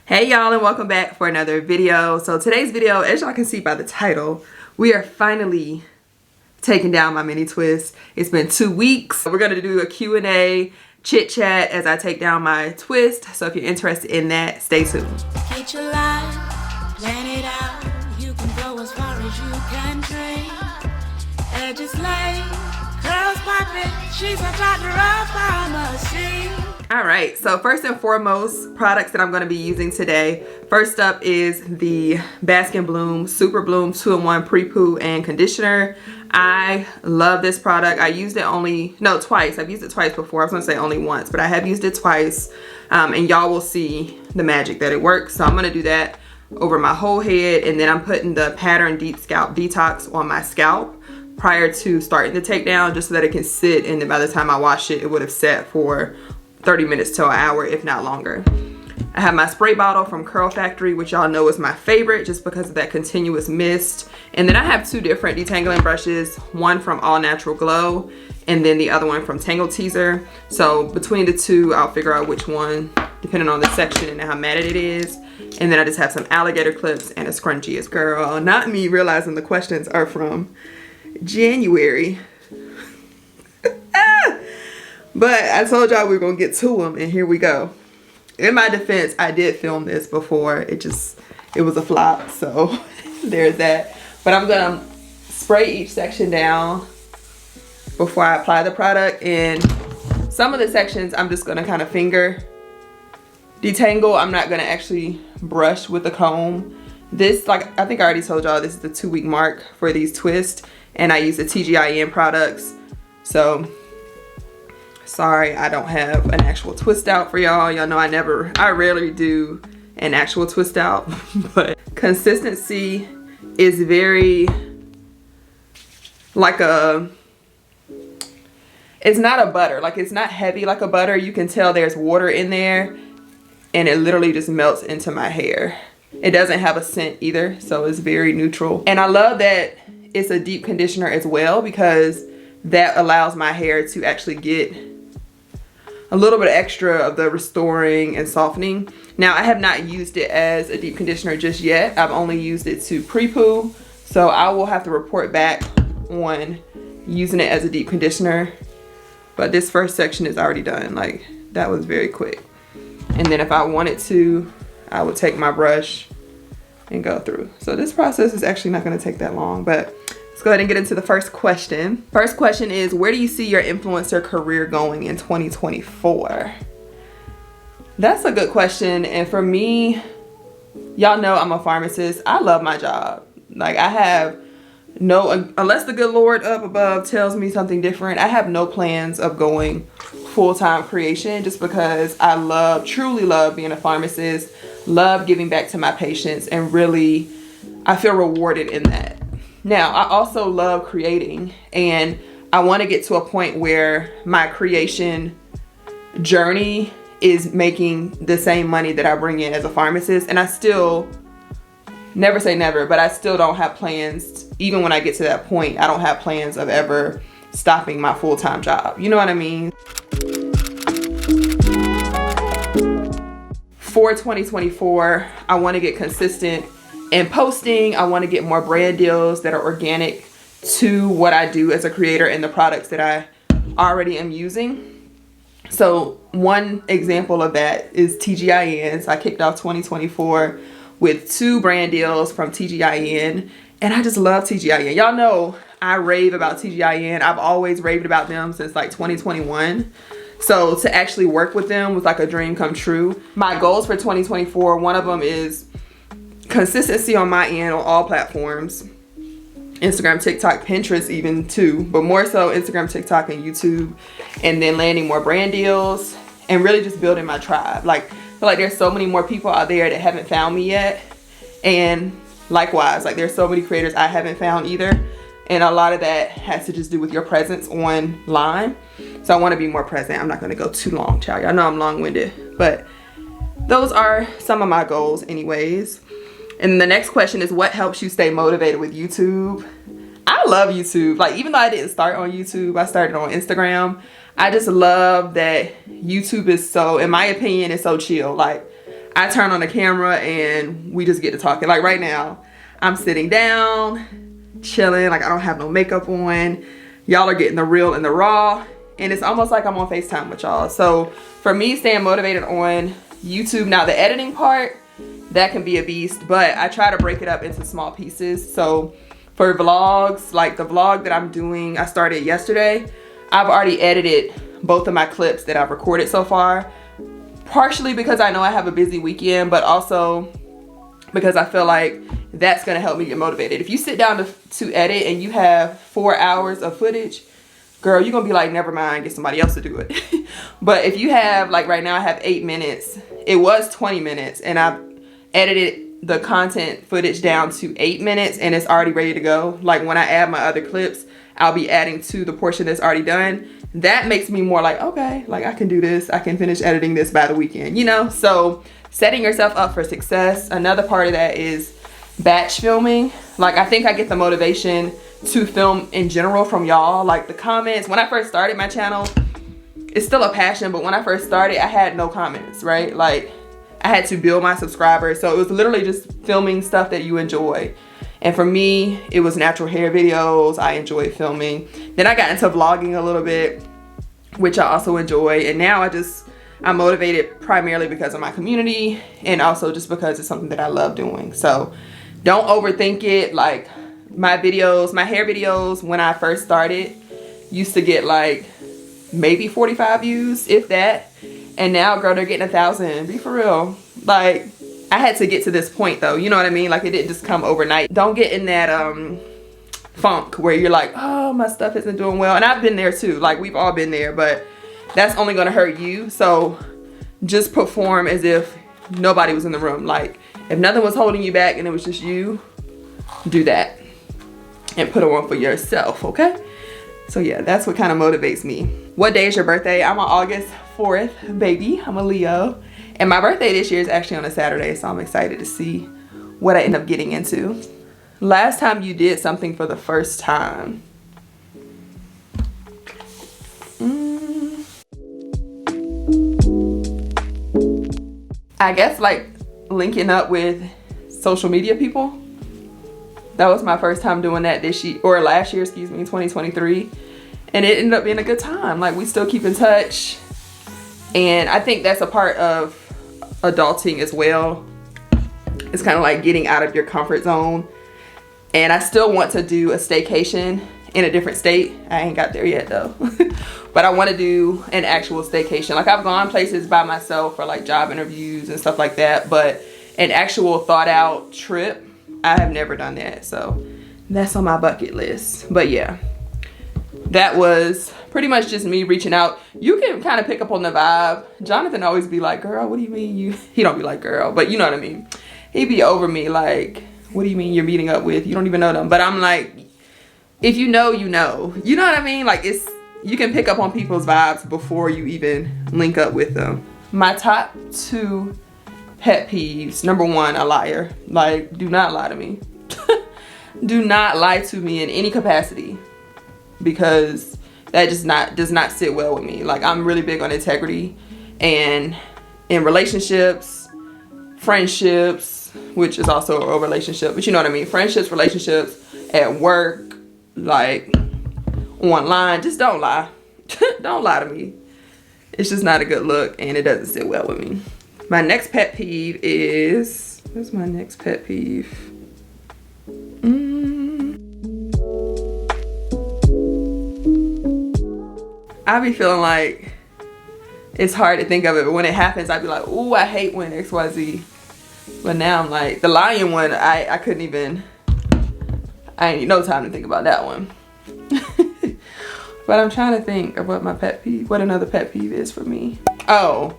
Hey y'all, and welcome back for another video. So today's video, as y'all can see by the title, we are finally taking down my mini twist. It's been 2 weeks. We're gonna do a Q&A chit chat as I take down my twist. So if you're interested in that, stay tuned. Get your life, plan it out. You can go as far as you can dream. Edges laid, curls popping. She's a doctor of pharmacy. All right, so first and foremost, products that I'm going to be using today. First up is the Bask and Bloom Super Bloom 2-in-1 Pre-Poo and Conditioner. I love this product. I used it twice. I've used it twice before. I was going to say only once, but I have used it twice. And y'all will see the magic that it works. So I'm going to do that over my whole head. And then I'm putting the Pattern Deep Scalp Detox on my scalp prior to starting the takedown, just so that it can sit. And then by the time I wash it, it would have set for 30 minutes to an hour, if not longer. I have my spray bottle from Curl Factory, which y'all know is my favorite just because of that continuous mist. And then I have 2 different detangling brushes, one from All Natural Glow and then the other one from Tangle Teaser. So between the 2, I'll figure out which one depending on the section and how matted it is. And then I just have some alligator clips and a scrunchie. As girl, not me realizing the questions are from January. But I told y'all we were gonna get to them, and here we go. In my defense, I did film this before. It was a flop, so there's that. But I'm gonna spray each section down before I apply the product. And some of the sections I'm just gonna kind of finger detangle. I'm not gonna actually brush with a comb. This, like I think I already told y'all, this is the 2-week mark for these twists, and I use the TGIN products. So sorry, I don't have an actual twist out for y'all. Y'all know I rarely do an actual twist out, but consistency is very like it's not a butter. Like, it's not heavy like a butter. You can tell there's water in there, and it literally just melts into my hair. It doesn't have a scent either, so it's very neutral. And I love that it's a deep conditioner as well, because that allows my hair to actually get a little bit extra of the restoring and softening. Now, I have not used it as a deep conditioner just yet. I've only used it to pre-poo, so I will have to report back on using it as a deep conditioner. But this first section is already done. Like, that was very quick. And then if I wanted to, I would take my brush and go through. So this process is actually not gonna take that long, but let's go ahead and get into the first question. First question is, where do you see your influencer career going in 2024? That's a good question. And for me, y'all know I'm a pharmacist. I love my job. Like, I have unless the good Lord up above tells me something different, I have no plans of going full-time creation, just because I truly love being a pharmacist, love giving back to my patients, and really, I feel rewarded in that. Now, I also love creating, and I want to get to a point where my creation journey is making the same money that I bring in as a pharmacist. And I still, never say never, but I still don't have plans, even when I get to that point, I don't have plans of ever stopping my full-time job. You know what I mean? For 2024, I want to get consistent in posting. I want to get more brand deals that are organic to what I do as a creator and the products that I already am using. So one example of that is TGIN. So I kicked off 2024 with 2 brand deals from TGIN, and I just love TGIN. Y'all know I rave about TGIN. I've always raved about them since like 2021. So to actually work with them was like a dream come true. My goals for 2024, one of them is consistency on my end on all platforms. Instagram, TikTok, Pinterest even too, but more so Instagram, TikTok, and YouTube. And then landing more brand deals and really just building my tribe. Like, I feel like there's so many more people out there that haven't found me yet. And likewise, like, there's so many creators I haven't found either. And a lot of that has to just do with your presence online. So I want to be more present. I'm not going to go too long, child. Y'all know I'm long-winded, but those are some of my goals anyways. And the next question is, what helps you stay motivated with YouTube? I love YouTube. Like, even though I didn't start on YouTube, I started on Instagram. I just love that YouTube is so, in my opinion, it's so chill. Like, I turn on the camera and we just get to talking. Like right now, I'm sitting down, chilling, like I don't have no makeup on. Y'all are getting the real and the raw, and it's almost like I'm on FaceTime with y'all. So for me, staying motivated on YouTube, now the editing part, that can be a beast, but I try to break it up into small pieces. So for vlogs, like the vlog that I'm doing, I started yesterday, I've already edited both of my clips that I've recorded so far, partially because I know I have a busy weekend, but also because I feel like that's gonna help me get motivated. If you sit down to edit and you have 4 hours of footage, girl, you're gonna be like, never mind, get somebody else to do it. But if you have, like right now I have 8 minutes, it was 20 minutes, and I've edited the content footage down to 8 minutes and it's already ready to go. Like when I add my other clips, I'll be adding to the portion that's already done. That makes me more like, okay, like I can do this. I can finish editing this by the weekend, you know? So setting yourself up for success. Another part of that is batch filming. Like I think I get the motivation to film in general from y'all. Like the comments, when I first started my channel, it's still a passion, but when I first started, I had no comments, right? Like I had to build my subscribers. So it was literally just filming stuff that you enjoy. And for me, it was natural hair videos. I enjoy filming. Then I got into vlogging a little bit, which I also enjoy. And now I'm motivated primarily because of my community and also just because it's something that I love doing. So don't overthink it. Like my videos, my hair videos, when I first started, used to get like maybe 45 views, if that. And now, girl, they're getting 1,000. Be for real. Like, I had to get to this point though. You know what I mean? Like it didn't just come overnight. Don't get in that funk where you're like, oh, my stuff isn't doing well. And I've been there too. Like we've all been there, but that's only gonna hurt you. So just perform as if nobody was in the room. Like if nothing was holding you back and it was just you, do that and put it on for yourself, okay? So yeah, that's what kind of motivates me. What day is your birthday? I'm on August 4th, baby. I'm a Leo. And my birthday this year is actually on a Saturday, so I'm excited to see what I end up getting into. Last time you did something for the first time. I guess like linking up with social media people. That was my first time doing that this year, or last year, excuse me, 2023. And it ended up being a good time. Like we still keep in touch. And I think that's a part of adulting as well. It's kind of like getting out of your comfort zone. And I still want to do a staycation in a different state. I ain't got there yet though. But I want to do an actual staycation. Like I've gone places by myself for like job interviews and stuff like that. But an actual thought out trip, I have never done that. So that's on my bucket list. But yeah, that was pretty much just me reaching out. You can kind of pick up on the vibe. Jonathan always be like, girl, what do you mean you? He don't be like, girl, but you know what I mean. He be over me like, what do you mean you're meeting up with? You don't even know them. But I'm like, if you know, you know. You know what I mean? Like you can pick up on people's vibes before you even link up with them. My top 2 pet peeves. Number 1, a liar. Like, do not lie to me. Do not lie to me in any capacity, because that just does not sit well with me. Like I'm really big on integrity, and in relationships, friendships, which is also a relationship, but you know what I mean, friendships, relationships, at work, like online, just don't lie. Don't lie to me. It's just not a good look and it doesn't sit well with me. My next pet peeve is, what's my next pet peeve? I be feeling like it's hard to think of it, but when it happens, I be like, ooh, I hate when XYZ. But now I'm like, the lion one, I couldn't even, I ain't no time to think about that one. But I'm trying to think of what my pet peeve, what another pet peeve is for me. Oh,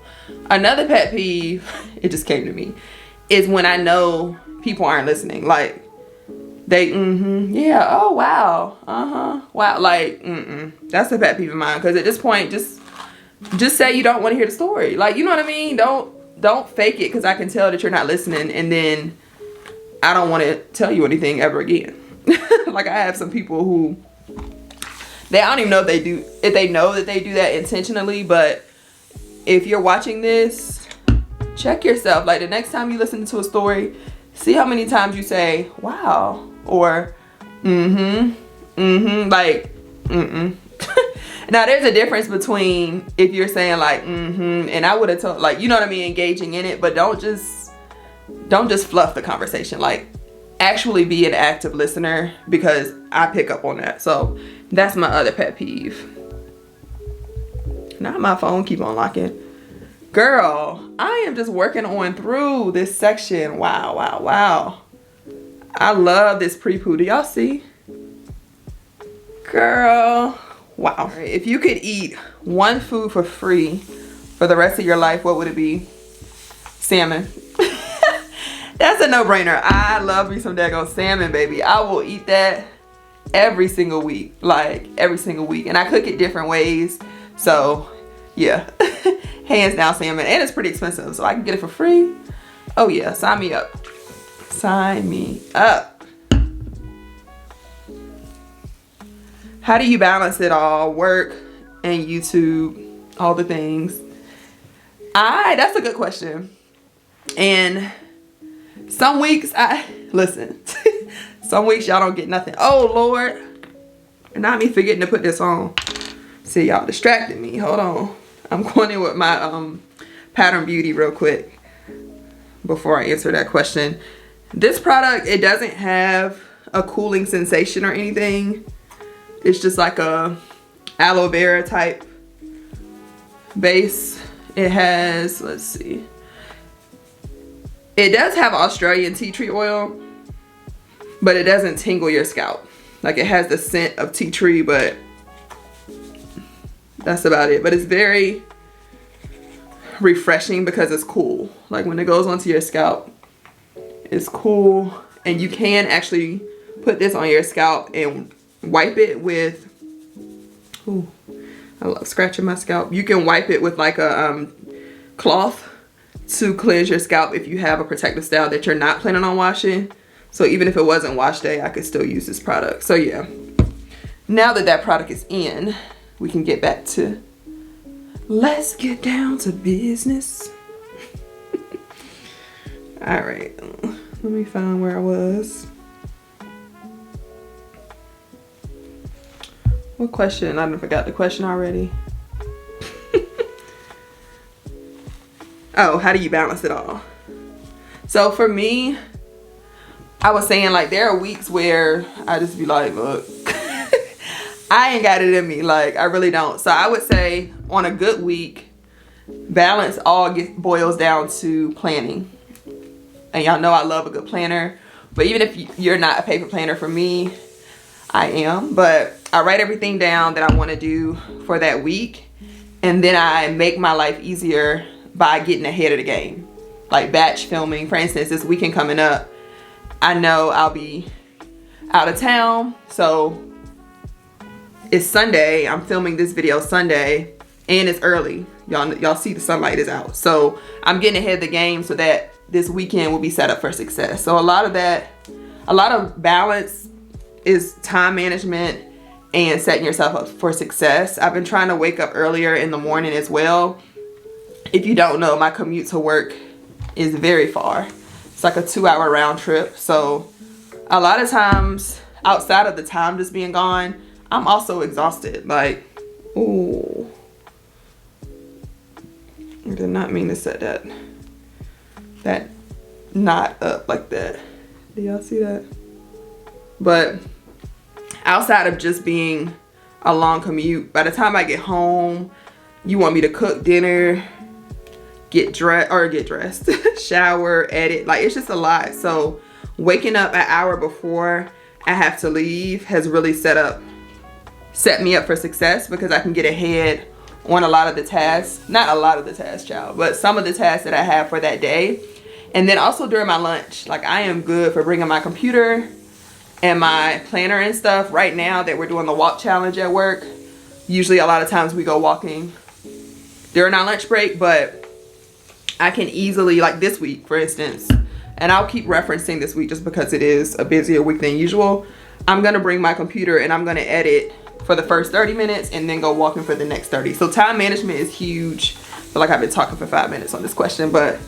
another pet peeve, it just came to me, is when I know people aren't listening. Like, they, yeah, oh, wow, wow, like, that's a pet peeve of mine. Because at this point, just say you don't want to hear the story. Like, you know what I mean? Don't fake it, because I can tell that you're not listening, and then I don't want to tell you anything ever again. Like, I have some people who, I don't even know if they know that they do that intentionally, but if you're watching this, check yourself. Like the next time you listen to a story, see how many times you say, wow, or like, Now there's a difference between if you're saying like, and I would have told, like, you know what I mean, engaging in it, but don't just fluff the conversation. Like, actually be an active listener, because I pick up on that. So that's my other pet peeve. Not my phone keep on locking. Girl, I am just working on through this section. Wow, wow, wow. I love this pre-poo. Do y'all see? Girl, wow. If you could eat one food for free for the rest of your life, what would it be? Salmon. That's a no-brainer. I love me some daggone salmon, baby. I will eat that every single week. Like, every single week. And I cook it different ways. So, yeah. Hands down salmon. And it's pretty expensive, so I can get it for free. Oh, yeah. Sign me up. Sign me up. How do you balance it all? Work and YouTube, all the things. That's a good question. And some weeks, listen, some weeks y'all don't get nothing. Oh, Lord. Not me forgetting to put this on. See, y'all distracted me. Hold on. I'm going in with my Pattern Beauty real quick before I answer that question. This product, it doesn't have a cooling sensation or anything. It's just like a aloe vera type base. It has, let's see. It does have Australian tea tree oil, but it doesn't tingle your scalp. Like, it has the scent of tea tree, but that's about it. But it's very refreshing because it's cool. Like, when it goes onto your scalp, it's cool. And you can actually put this on your scalp and wipe it with, ooh, I love scratching my scalp. You can wipe it with like a cloth to cleanse your scalp if you have a protective style that you're not planning on washing. So even if it wasn't wash day, I could still use this product. So yeah, now that that product is in, we can get back to, let's get down to business. All right, let me find where I was. What question? I forgot the question already. Oh, how do you balance it all? So for me, I was saying, like, there are weeks where I just be like, look, I ain't got it in me. Like, I really don't. So I would say on a good week, balance all boils down to planning. And y'all know I love a good planner. But even if you're not a paper planner, for me, I am. But I write everything down that I want to do for that week. And then I make my life easier by getting ahead of the game. Like batch filming. For instance, this weekend coming up, I know I'll be out of town. So it's Sunday. I'm filming this video Sunday. And it's early. Y'all see the sunlight is out. So I'm getting ahead of the game so that this weekend will be set up for success. So a lot of balance is time management and setting yourself up for success. I've been trying to wake up earlier in the morning as well. If you don't know, my commute to work is very far. It's like a 2-hour round trip. So a lot of times outside of the time just being gone, I'm also exhausted. Like, ooh, I did not mean to set that knot up like that. Do y'all see that? But outside of just being a long commute, by the time I get home, you want me to cook dinner, get dressed, shower, edit. Like, it's just a lot. So waking up an hour before I have to leave has really set me up for success, because I can get ahead on a lot of the tasks. Not a lot of the tasks, child, but some of the tasks that I have for that day. And then also during my lunch, like, I am good for bringing my computer and my planner and stuff. Right now that we're doing the walk challenge at work, usually a lot of times we go walking during our lunch break, but I can easily, like this week, for instance, and I'll keep referencing this week just because it is a busier week than usual. I'm gonna bring my computer and I'm gonna edit for the first 30 minutes and then go walking for the next 30. So time management is huge. I feel like I've been talking for 5 minutes on this question, but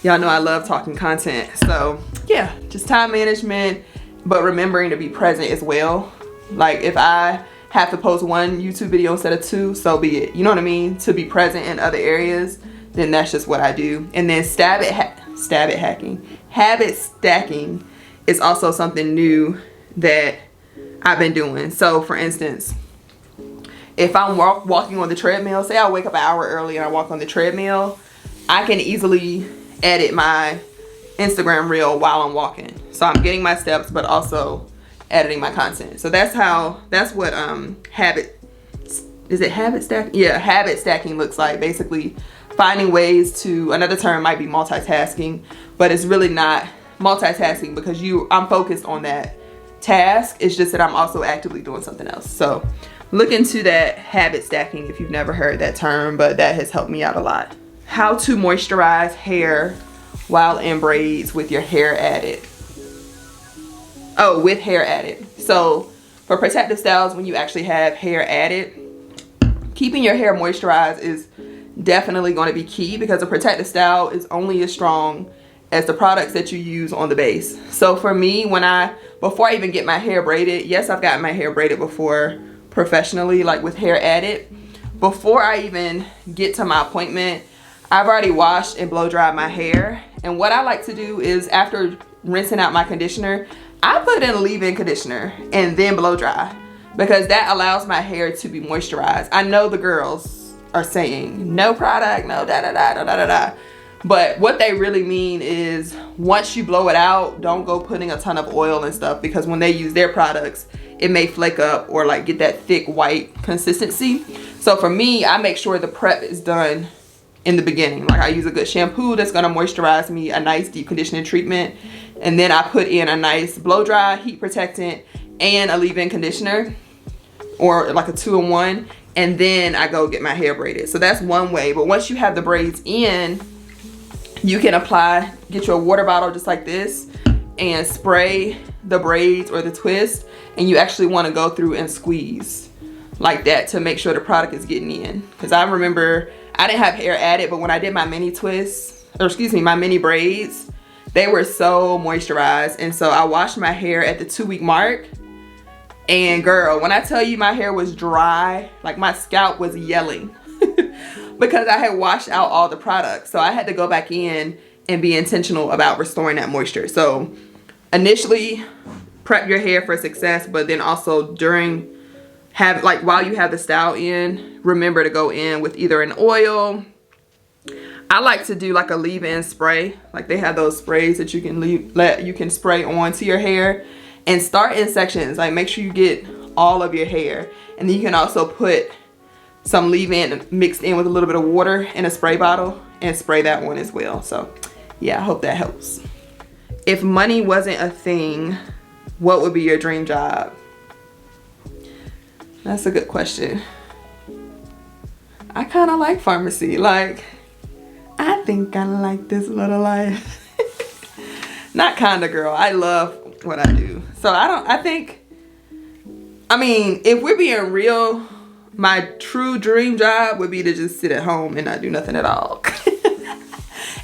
Y'all know I love talking content. So yeah, just time management, but remembering to be present as well. Like if I have to post one YouTube video instead of two, so be it. You know what I mean? To be present in other areas, then that's just what I do. And then habit stacking is also something new that I've been doing. So for instance, if I'm walking on the treadmill, say I wake up an hour early and I walk on the treadmill, I can easily edit my Instagram reel while I'm walking. So I'm getting my steps, but also editing my content. So that's what habit stacking? Yeah, habit stacking looks like. Basically finding ways to, another term might be multitasking, but it's really not multitasking because I'm focused on that task. It's just that I'm also actively doing something else. So look into that habit stacking if you've never heard that term, but that has helped me out a lot. How to moisturize hair while in braids with your hair added. Oh, with hair added. So for protective styles, when you actually have hair added, keeping your hair moisturized is definitely going to be key, because a protective style is only as strong as the products that you use on the base. So for me, before I even get my hair braided, yes, I've gotten my hair braided before professionally, like with hair added. Before I even get to my appointment, I've already washed and blow dried my hair. And what I like to do is, after rinsing out my conditioner, I put in a leave-in conditioner and then blow dry, because that allows my hair to be moisturized. I know the girls are saying no product, no da da da da da da, but what they really mean is, once you blow it out, don't go putting a ton of oil and stuff, because when they use their products, it may flake up or like get that thick white consistency. So for me, I make sure the prep is done in the beginning. Like I use a good shampoo that's gonna moisturize me, a nice deep conditioning treatment, and then I put in a nice blow dry, heat protectant, and a leave-in conditioner, or like a 2-in-1, and then I go get my hair braided. So that's one way. But once you have the braids in, you can get your water bottle just like this and spray the braids or the twist, and you actually want to go through and squeeze like that to make sure the product is getting in. Because I remember I didn't have hair added, but when I did my mini twists, or excuse me, my mini braids, they were so moisturized. And so I washed my hair at the 2-week mark, and girl, when I tell you my hair was dry, like my scalp was yelling because I had washed out all the products. So I had to go back in and be intentional about restoring that moisture. So initially prep your hair for success, but then also while you have the style in, remember to go in with either an oil. I like to do like a leave-in spray. Like they have those sprays that you can spray onto your hair, and start in sections. Like make sure you get all of your hair, and then you can also put some leave-in mixed in with a little bit of water in a spray bottle and spray that one as well. So yeah, I hope that helps. If money wasn't a thing, what would be your dream job? That's a good question. I kind of like pharmacy. Like, I think I like this little life. Not kind of, girl. I love what I do. So I mean, if we're being real, my true dream job would be to just sit at home and not do nothing at all.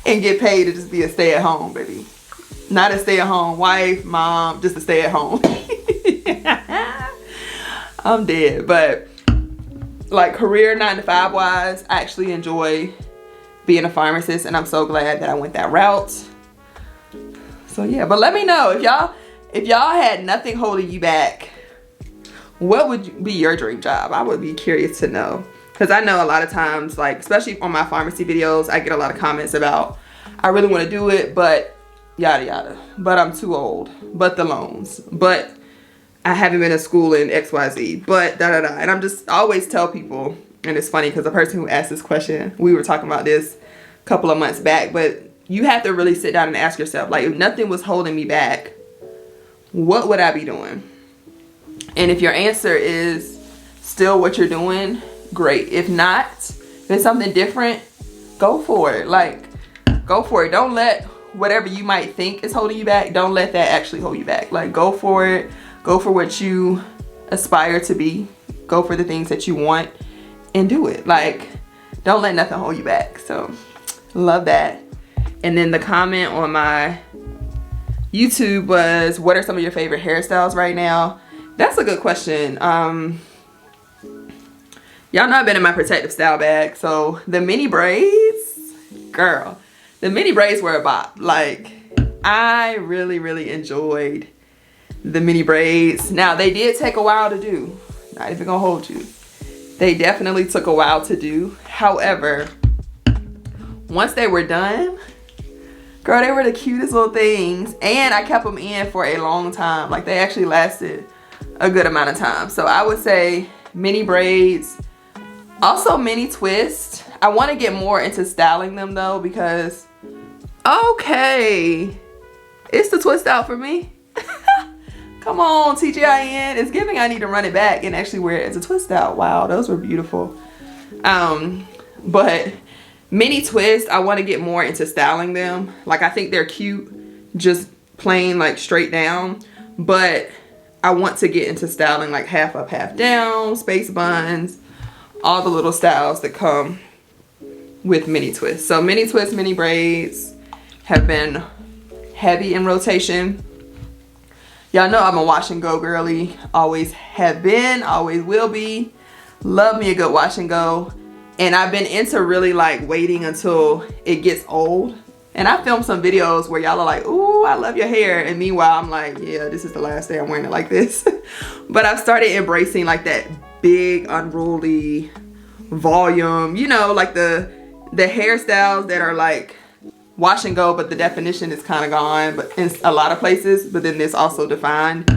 And get paid to just be a stay-at-home, baby. Not a stay-at-home wife, mom, just a stay-at-home. I'm dead. But like career 9-to-5 wise, I actually enjoy being a pharmacist, and I'm so glad that I went that route. So yeah, but let me know if y'all had nothing holding you back, what would be your dream job? I would be curious to know, because I know a lot of times, like especially on my pharmacy videos, I get a lot of comments about I really want to do it, but yada yada, but I'm too old, but the loans, but I haven't been to school in XYZ, but da da da. And I always tell people, and it's funny because the person who asked this question, we were talking about this a couple of months back, but you have to really sit down and ask yourself, like, if nothing was holding me back, what would I be doing? And if your answer is still what you're doing, great. If not, if it's something different, go for it. Like, go for it. Don't let whatever you might think is holding you back, don't let that actually hold you back. Like, go for it. Go for what you aspire to be. Go for the things that you want and do it. Like, don't let nothing hold you back. So, love that. And then the comment on my YouTube was, what are some of your favorite hairstyles right now? That's a good question. Y'all know I've been in my protective style bag. So the mini braids, girl, the mini braids were a bop. Like, I really, really enjoyed the mini braids. Now, they did take a while to do. Not even gonna hold you. They definitely took a while to do. However, once they were done, girl, they were the cutest little things. And I kept them in for a long time. Like, they actually lasted a good amount of time. So I would say mini braids. Also mini twist. I want to get more into styling them though, because, okay, it's the twist out for me. Come on, TGIN. It's giving I need to run it back and actually wear it as a twist out. Wow, those were beautiful. But mini twist, I want to get more into styling them. Like, I think they're cute, just plain like straight down. But I want to get into styling like half up, half down, space buns, all the little styles that come with mini twists. So mini twists, mini braids have been heavy in rotation. Y'all know I'm a wash and go girly. Always have been, always will be. Love me a good wash and go. And I've been into really like waiting until it gets old. And I filmed some videos where y'all are like, ooh, I love your hair. And meanwhile, I'm like, yeah, this is the last day I'm wearing it like this. But I've started embracing like that big, unruly volume. You know, like the hairstyles that are like wash and go, but the definition is kind of gone, but in a lot of places. But then there's also defined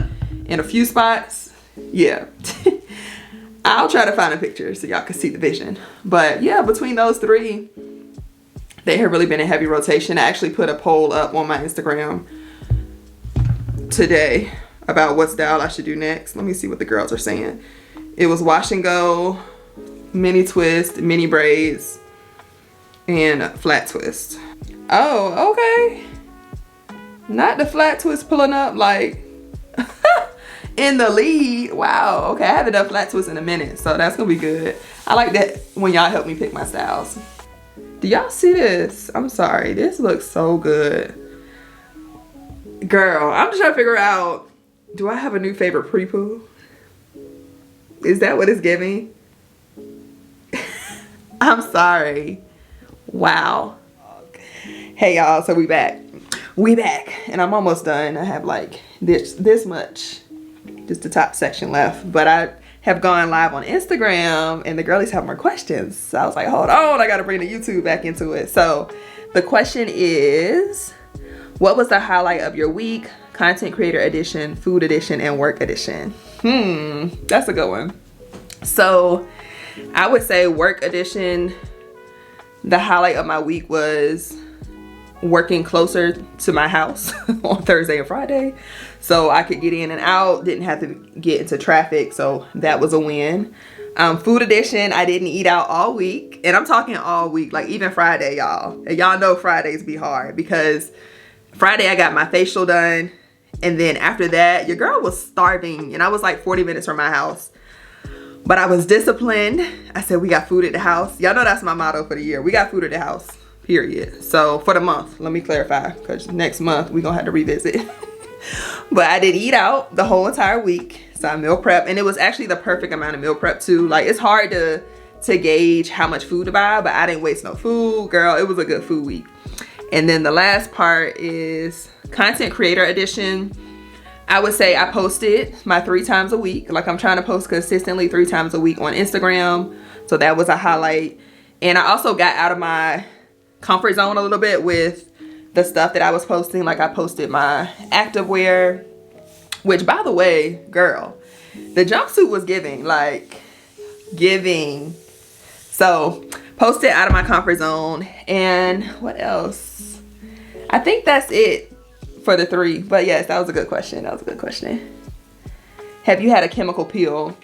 in a few spots. Yeah. I'll try to find a picture so y'all can see the vision. But yeah, between those three, they have really been in heavy rotation. I actually put a poll up on my Instagram today about what style I should do next. Let me see what the girls are saying. It was wash and go, mini twist, mini braids, and flat twist. Oh, okay. Not the flat twist pulling up like in the lead. Wow, okay, I haven't done flat twist in a minute, so that's gonna be good. I like that when y'all help me pick my styles. Do y'all see this? I'm sorry, this looks so good. Girl, I'm just trying to figure out, do I have a new favorite pre-poo? Is that what it's giving? I'm sorry. Wow. Hey y'all, so we back. We back, and I'm almost done. I have like this much, just the top section left. But I have gone live on Instagram, and the girlies have more questions. So I was like, hold on, I gotta bring the YouTube back into it. So the question is, what was the highlight of your week? Content creator edition, food edition, and work edition. That's a good one. So I would say work edition, the highlight of my week was working closer to my house on Thursday and Friday, so I could get in and out, didn't have to get into traffic, so that was a win. Food edition, I didn't eat out all week, and I'm talking all week, like even Friday, y'all. And y'all know Fridays be hard, because Friday I got my facial done, and then after that, your girl was starving, and I was like 40 minutes from my house. But I was disciplined. I said, we got food at the house. Y'all know that's my motto for the year. We got food at the house, period. So for the month, let me clarify, because next month we're gonna have to revisit. But I did eat out the whole entire week. So I meal prep, and it was actually the perfect amount of meal prep too. Like, it's hard to gauge how much food to buy, but I didn't waste no food. Girl, it was a good food week. And then the last part is content creator edition. I would say I posted my 3 times a week. Like, I'm trying to post consistently 3 times a week on Instagram. So that was a highlight. And I also got out of my comfort zone a little bit with the stuff that I was posting. Like, I posted my activewear, which, by the way, girl, the jumpsuit was giving, like, giving. So posted out of my comfort zone. And what else? I think that's it for the 3. But yes, that was a good question. That was a good question. Have you had a chemical peel?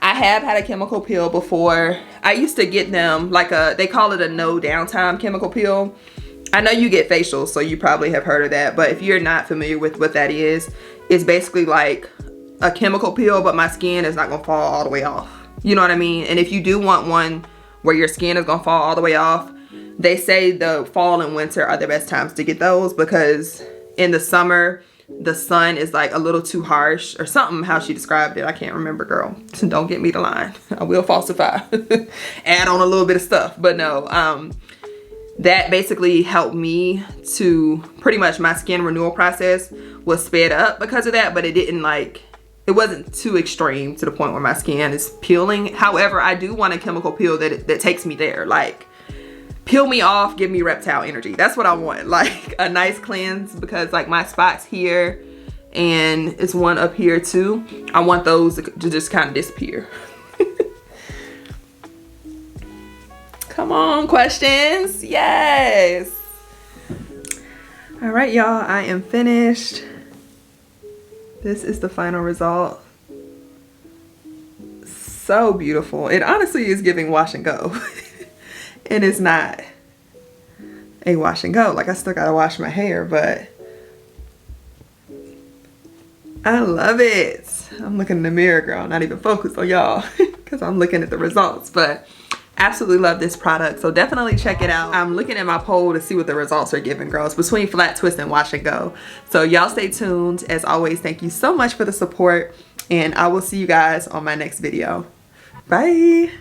I have had a chemical peel before. I used to get them like they call it a no downtime chemical peel. I know you get facials, so you probably have heard of that. But if you're not familiar with what that is, it's basically like a chemical peel, but my skin is not gonna fall all the way off. You know what I mean? And if you do want one where your skin is gonna fall all the way off, they say the fall and winter are the best times to get those, because in the summer the sun is like a little too harsh or something, how she described it. I can't remember, girl. Don't get me the line. I will falsify. Add on a little bit of stuff. But no, that basically helped me to pretty much, my skin renewal process was sped up because of that, but it didn't like, it wasn't too extreme to the point where my skin is peeling. However, I do want a chemical peel that takes me there. Like, peel me off, give me reptile energy. That's what I want, like a nice cleanse, because like my spots here and it's one up here too, I want those to just kind of disappear. Come on, questions. Yes. All right, y'all, I am finished. This is the final result. So beautiful. It honestly is giving wash and go. And it's not a wash and go. Like, I still gotta wash my hair, but I love it. I'm looking in the mirror, girl, not even focused on y'all because I'm looking at the results. But absolutely love this product, so definitely check it out. I'm looking at my poll to see what the results are giving, girls, between flat twist and wash and go. So y'all stay tuned. As always, thank you so much for the support, and I will see you guys on my next video. Bye.